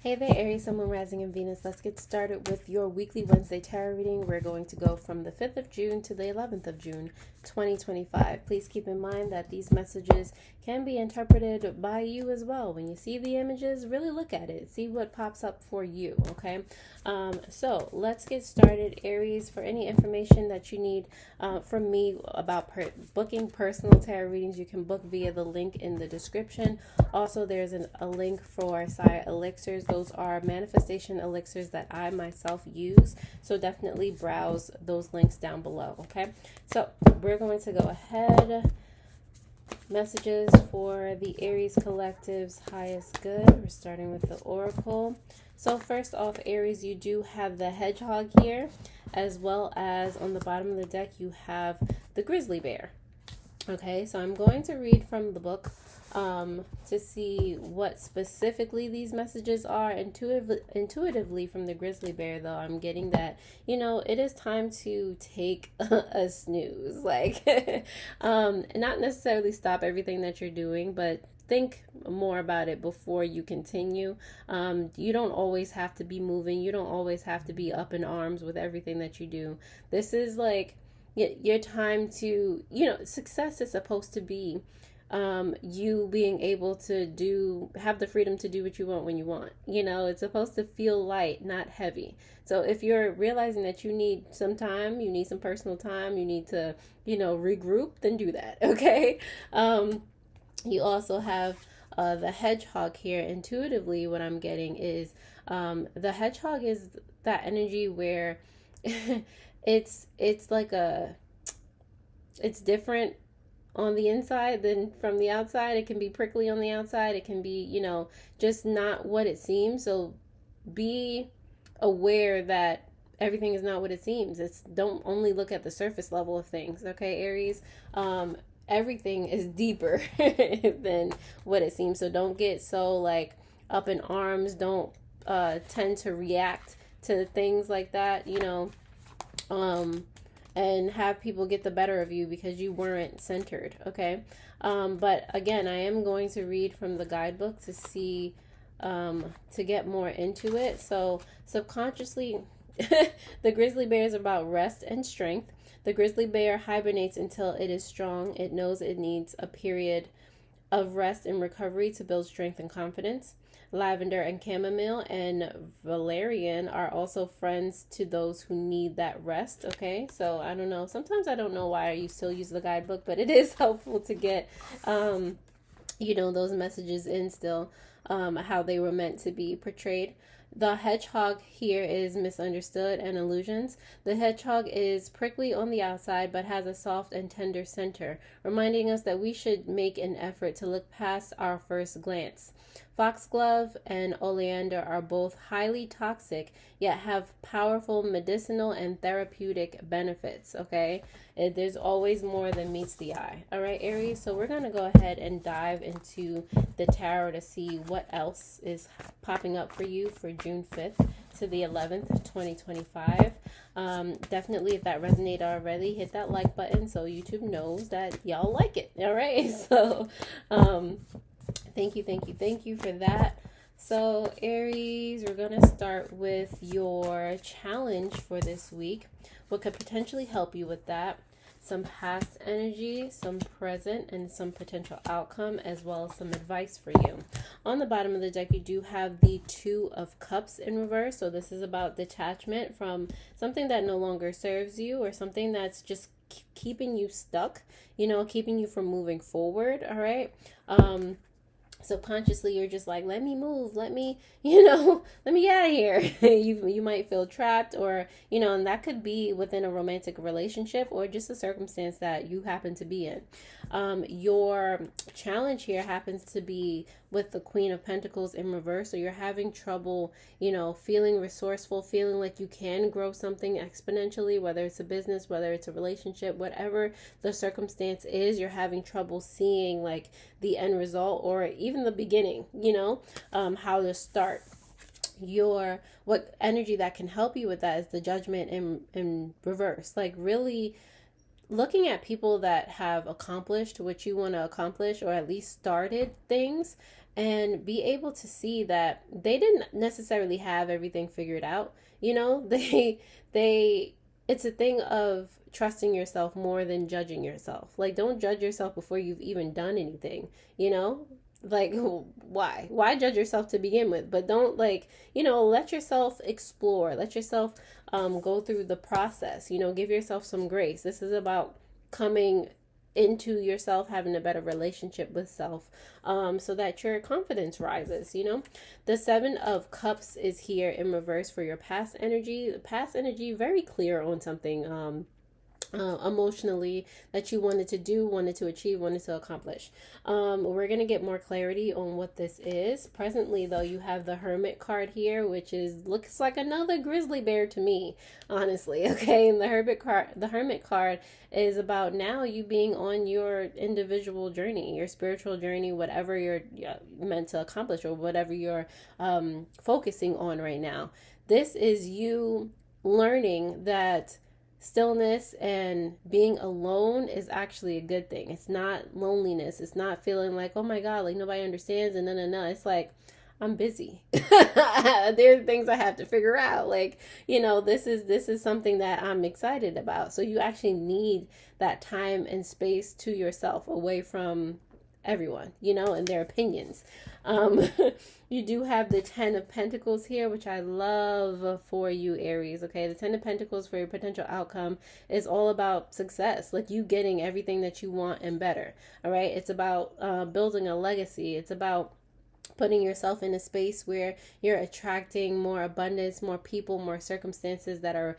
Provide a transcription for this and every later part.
Hey there, Aries, Sun, Moon, Rising, and Venus. Let's get started with your weekly Wednesday tarot reading. We're going to go from the 5th of June to the 11th of June, 2025. Please keep in mind that these messages can be interpreted by you as well. When you see the images, really look at it. See what pops up for you, okay? So let's get started, Aries. For any information that you need from me about booking personal tarot readings, you can book via the link in the description. Also, there's a link for Saya Elixirs. Those are manifestation elixirs that I myself use. So definitely browse those links down below, okay? So we're going to go ahead. Messages for the Aries Collective's highest good. We're starting with the Oracle. So first off, Aries, you do have the hedgehog here, as well as on the bottom of the deck, you have the grizzly bear. Okay, so I'm going to read from the book to see what specifically these messages are. Intuitively from the grizzly bear, though, I'm getting that, it is time to take a snooze. Like, not necessarily stop everything that you're doing, but think more about it before you continue. You don't always have to be moving. You don't always have to be up in arms with everything that you do. This is like your time to, success is supposed to be you being able to have the freedom to do what you want when you want. It's supposed to feel light, not heavy. So if you're realizing that you need some time, you need some personal time, you need to, regroup, then do that. Okay. You also have the hedgehog here. Intuitively, what I'm getting is the hedgehog is that energy where it's like it's different on the inside than from the outside. It can be prickly on the outside. It can be, just not what it seems. So be aware that everything is not what it seems. Don't only look at the surface level of things. Okay, Aries. Everything is deeper than what it seems. So don't get so like up in arms. Don't tend to react to things like that, and have people get the better of you because you weren't centered. Okay. But again, I am going to read from the guidebook to see, to get more into it. So subconsciously, the grizzly bear is about rest and strength. The grizzly bear hibernates until it is strong. It knows it needs a period of rest and recovery to build strength and confidence. Lavender and chamomile and valerian are also friends to those who need that rest. Okay, so I don't know. Sometimes I don't know why you still use the guidebook, but it is helpful to get, those messages in still, how they were meant to be portrayed. The hedgehog here is misunderstood and illusions. The hedgehog is prickly on the outside but has a soft and tender center, reminding us that we should make an effort to look past our first glance. Foxglove and oleander are both highly toxic, yet have powerful medicinal and therapeutic benefits, okay? There's always more than meets the eye. All right, Aries? So we're going to go ahead and dive into the tarot to see what else is popping up for you for June 5th to the 11th, 2025. Definitely, if that resonated already, hit that like button so YouTube knows that y'all like it. All right? So, thank you for that. So Aries, we're going to start with your challenge for this week. What could potentially help you with that? Some past energy, some present, and some potential outcome, as well as some advice for you. On the bottom of the deck, you do have the Two of Cups in reverse. So this is about detachment from something that no longer serves you or something that's just keeping you stuck, keeping you from moving forward. All right. Subconsciously you're just like, let me move, let me let me get out of here. You might feel trapped, or and that could be within a romantic relationship or just a circumstance that you happen to be in. Your challenge here happens to be with the Queen of Pentacles in reverse. So you're having trouble, feeling resourceful, feeling like you can grow something exponentially, whether it's a business, whether it's a relationship, whatever the circumstance is, you're having trouble seeing like the end result or even the beginning, how to start. What energy that can help you with that is the Judgment in reverse. Like really looking at people that have accomplished what you want to accomplish, or at least started things, and be able to see that they didn't necessarily have everything figured out. You know, they it's a thing of trusting yourself more than judging yourself. Like, don't judge yourself before you've even done anything, you know? Like, why judge yourself to begin with? But don't, like, let yourself explore, let yourself go through the process, give yourself some grace. This is about coming into yourself, having a better relationship with self, so that your confidence rises. The Seven of Cups is here in reverse for your past energy. Past energy, very clear on something emotionally that you wanted to do, wanted to achieve, wanted to accomplish. We're going to get more clarity on what this is. Presently, though, you have the Hermit card here, which looks like another grizzly bear to me, honestly. Okay, and the Hermit card is about now you being on your individual journey, your spiritual journey, whatever you're meant to accomplish or whatever you're focusing on right now. This is you learning that stillness and being alone is actually a good thing. It's not loneliness. It's not feeling like, oh my God, like nobody understands and no. It's like, I'm busy. There are things I have to figure out. Like, this is something that I'm excited about. So you actually need that time and space to yourself, away from everyone, and their opinions. You do have the Ten of Pentacles here, which I love for you, Aries. Okay, the Ten of Pentacles for your potential outcome is all about success, like you getting everything that you want and better. All right, it's about building a legacy. It's about putting yourself in a space where you're attracting more abundance, more people, more circumstances that are,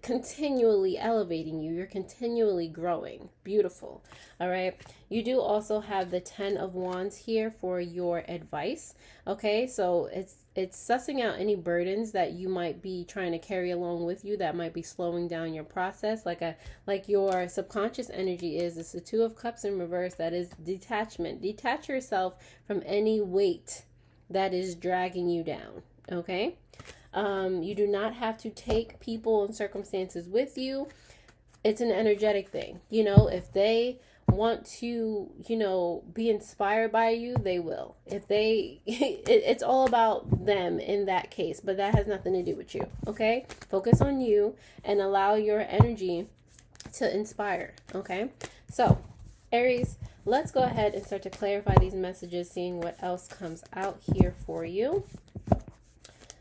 continually elevating you. You're continually growing. Beautiful. All right. You do also have the 10 of Wands here for your advice. Okay. So it's sussing out any burdens that you might be trying to carry along with you that might be slowing down your process. Like your subconscious energy is. It's the 2 of Cups in reverse. That is detachment. Detach yourself from any weight that is dragging you down. Okay. You do not have to take people and circumstances with you. It's an energetic thing. If they want to, be inspired by you, they will. If they, it's all about them in that case, but that has nothing to do with you. Okay. Focus on you and allow your energy to inspire. Okay. So Aries, let's go ahead and start to clarify these messages, seeing what else comes out here for you.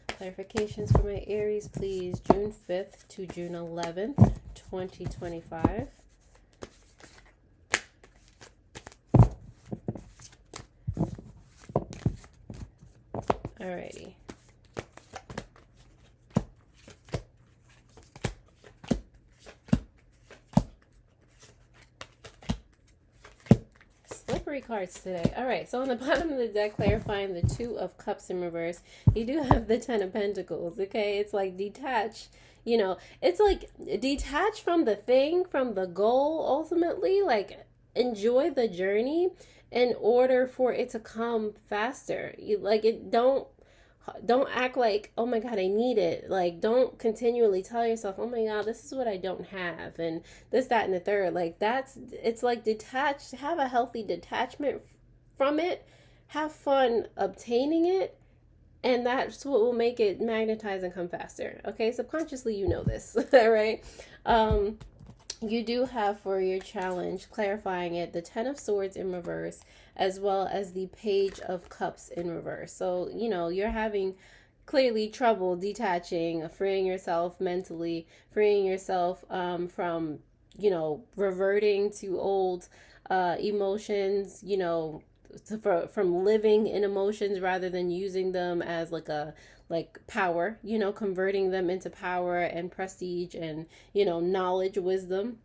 Clarifications for my Aries, please. June 5th to June 11th, 2025. Alrighty. Slippery cards today. All right, so on the bottom of the deck, clarifying the 2 of Cups in reverse, you do have the 10 of Pentacles. Okay, it's like detach. It's like detach from the thing, from the goal. Ultimately, like enjoy the journey in order for it to come faster. Don't act like, oh my God, I need it. Like, don't continually tell yourself, oh my God, this is what I don't have, and this, that, and the third. Like, it's like detached. Have a healthy detachment from it. Have fun obtaining it, and that's what will make it magnetize and come faster. Okay, subconsciously, this. All right. You do have for your challenge, clarifying it, the 10 of Swords in reverse, as well as the Page of Cups in reverse. So, you're having clearly trouble detaching, freeing yourself mentally, freeing yourself from, reverting to old emotions, from living in emotions rather than using them as like power, converting them into power and prestige and, knowledge, wisdom.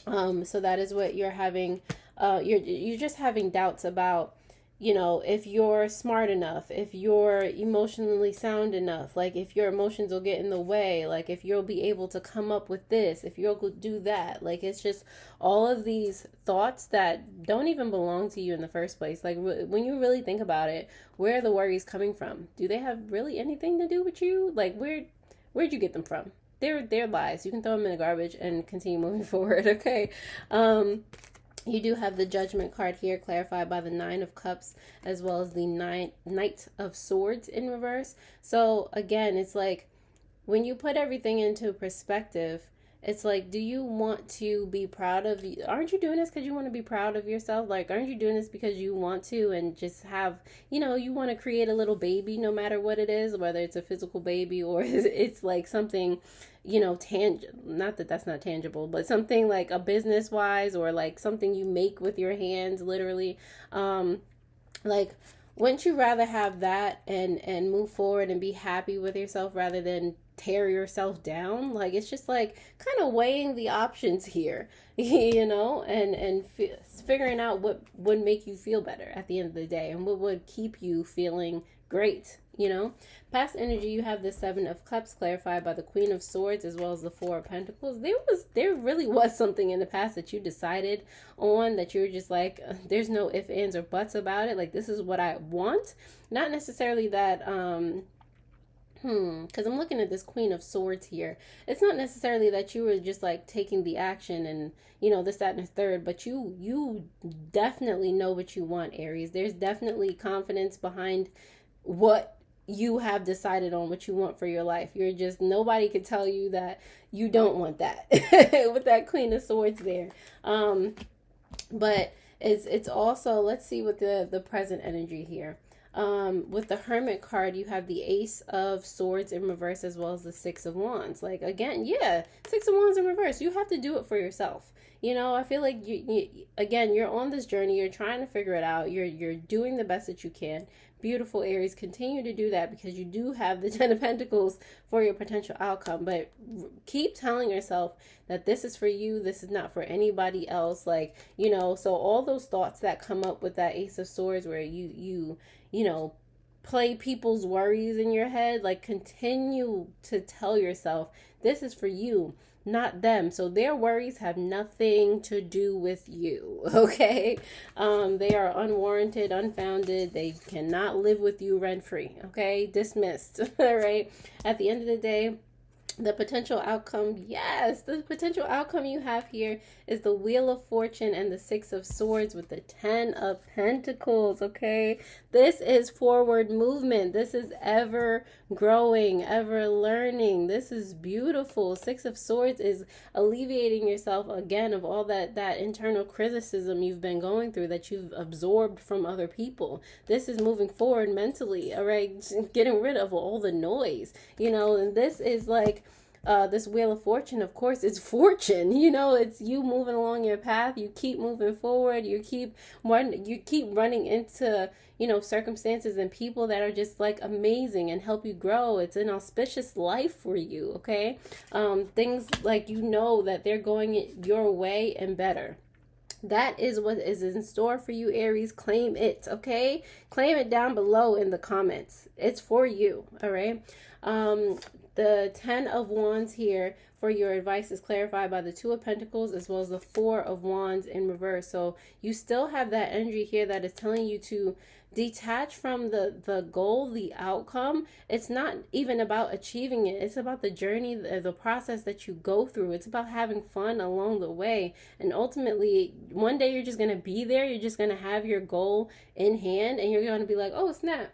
So that is what you're having. You're just having doubts about, if you're smart enough, if you're emotionally sound enough, like if your emotions will get in the way, like if you'll be able to come up with this, if you'll do that. Like, it's just all of these thoughts that don't even belong to you in the first place. Like, when you really think about it, where are the worries coming from? Do they have really anything to do with you? Like, where'd you get them from? They're lies. You can throw them in the garbage and continue moving forward. Okay. You do have the Judgment card here, clarified by the Nine of Cups, as well as the Knight of Swords in reverse. So again, it's like when you put everything into perspective, it's like, do you want to be proud of you? Aren't you doing this because you want to be proud of yourself? Like, aren't you doing this because you want to and just have, you want to create a little baby no matter what it is, whether it's a physical baby or it's like something, not that that's not tangible, but something like a business wise or like something you make with your hands, literally. Like, wouldn't you rather have that and move forward and be happy with yourself rather than tear yourself down? Like, it's just like kind of weighing the options here, and figuring out what would make you feel better at the end of the day and what would keep you feeling great. Past energy, you have the Seven of Cups, clarified by the Queen of Swords, as well as the Four of Pentacles. There really was something in the past that you decided on, that you were just like, there's no ifs, ands, or buts about it. Like, this is what I want. Not necessarily that, because I'm looking at this Queen of Swords here. It's not necessarily that you were just like taking the action and, this, that, and the third, but you definitely know what you want, Aries. There's definitely confidence behind what you have decided on, what you want for your life. You're just, nobody could tell you that you don't want that with that Queen of Swords there. But it's also, let's see what the present energy here. With the Hermit card, you have the Ace of Swords in reverse, as well as the Six of Wands. Like, again, yeah, Six of Wands in reverse. You have to do it for yourself. I feel like again, you're on this journey. You're trying to figure it out. You're doing the best that you can. Beautiful, Aries. Continue to do that, because you do have the Ten of Pentacles for your potential outcome. But keep telling yourself that this is for you. This is not for anybody else. Like, so all those thoughts that come up with that Ace of Swords, where you play people's worries in your head, like, continue to tell yourself this is for you, not them. So their worries have nothing to do with you, okay? They are unwarranted, unfounded. They cannot live with you rent-free, okay? Dismissed, all right? At the end of the day, the potential outcome, yes, the potential outcome you have here is the Wheel of Fortune and the Six of Swords with the Ten of Pentacles, okay? This is forward movement. This is ever growing, ever learning. This is beautiful. Six of Swords is alleviating yourself, again, of all that internal criticism you've been going through, that you've absorbed from other people. This is moving forward mentally, all right? Getting rid of all the noise, and this is like, this Wheel of Fortune, of course, it's fortune. It's you moving along your path. You keep moving forward. You keep running into, circumstances and people that are just like amazing and help you grow. It's an auspicious life for you, okay? Things like, that they're going your way and better. That is what is in store for you, Aries. Claim it, okay? Claim it down below in the comments. It's for you, all right? The Ten of Wands here for your advice is clarified by the Two of Pentacles, as well as the Four of Wands in reverse. So you still have that energy here that is telling you to detach from the goal, the outcome. It's not even about achieving it. It's about the journey, the process that you go through. It's about having fun along the way. And ultimately, one day you're just going to be there. You're just going to have your goal in hand, and you're going to be like, oh, snap.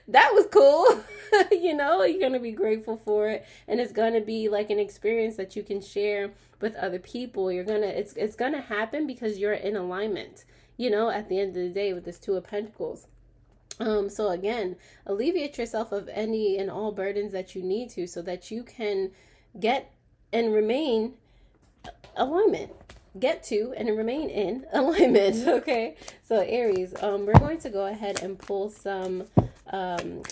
That was cool. You're going to be grateful for it, and it's going to be like an experience that you can share with other people. It's going to happen because you're in alignment, at the end of the day, with this Two of Pentacles. So again, alleviate yourself of any and all burdens that you need to, so that you can get and remain alignment. Get to and remain in alignment, okay? So Aries, we're going to go ahead and pull some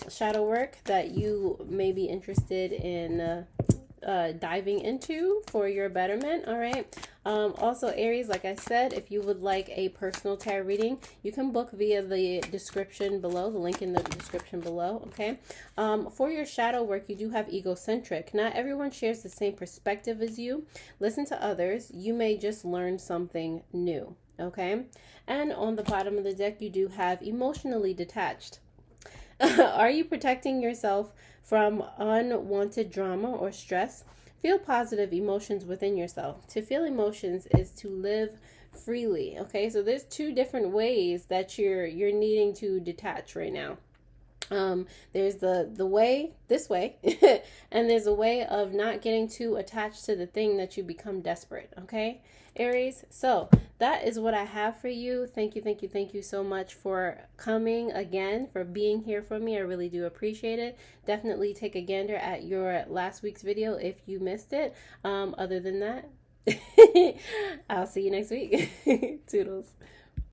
shadow work that you may be interested in diving into for your betterment, all right? Also, Aries, like I said, if you would like a personal tarot reading, you can book via the description below, the link in the description below, okay? For your shadow work, you do have egocentric. Not everyone shares the same perspective as you. Listen to others. You may just learn something new, okay? And on the bottom of the deck, you do have emotionally detached. Are you protecting yourself from unwanted drama or stress? Feel positive emotions within yourself. To feel emotions is to live freely. Okay, so there's two different ways that you're needing to detach right now. There's the way this way, and there's a way of not getting too attached to the thing that you become desperate. Okay, Aries. So that is what I have for you. Thank you so much for coming again, for being here for me. I really do appreciate it. Definitely take a gander at your last week's video if you missed it. Other than that, I'll see you next week. Toodles.